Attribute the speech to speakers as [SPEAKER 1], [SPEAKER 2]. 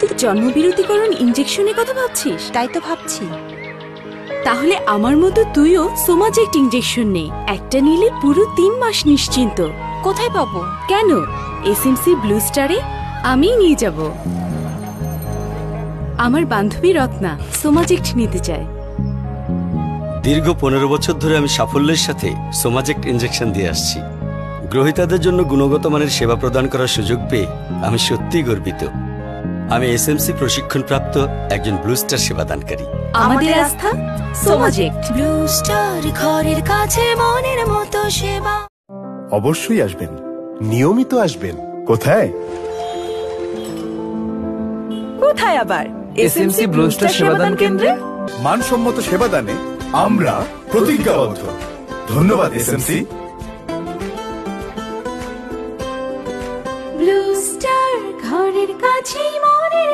[SPEAKER 1] তুই জন্মবিরতিকরণ ইনজেকশনের কথা ভাবছিস?
[SPEAKER 2] তাই তো ভাবছি।
[SPEAKER 1] তাহলে আমার মতো তুইও সোমাজেক্ট ইনজেকশন নে। একটা নিলে পুরো 3 মাস নিশ্চিন্ত।
[SPEAKER 2] কোথায় পাবো?
[SPEAKER 1] কেন, এসএমসি ব্লু স্টারে আমিই নিয়ে যাব। আমার বান্ধবী রত্না সোমাজেক্ট নিতে চায়।
[SPEAKER 3] দীর্ঘ 15 বছর ধরে আমি সাফল্যের সাথে সোমাজেক্ট ইনজেকশন দিয়ে আসছি। গ্রহীতাদের জন্য গুণগত মানের সেবা প্রদান করার সুযোগ পেয়ে আমি সত্যিই গর্বিত। আমি এসএমসি প্রশিক্ষণপ্রাপ্ত একজন ব্লু স্টার সেবাদানকারী।
[SPEAKER 1] আমাদের আস্থা সোমাজেক্ট।
[SPEAKER 2] ব্লু স্টার, ঘরের কাছে মনের মতো সেবা।
[SPEAKER 4] অবশ্যই আসবেন, নিয়মিত আসবেন। কোথায়?
[SPEAKER 1] কোথায় আবার?
[SPEAKER 5] এসএমসি ব্লু স্টার সেবাদান কেন্দ্রে।
[SPEAKER 4] মানসম্মত সেবাদানে আমরা প্রতিজ্ঞাবদ্ধ। ধন্যবাদ এসএমসি।
[SPEAKER 2] ব্লু স্টার, ঘরের কাছে মনের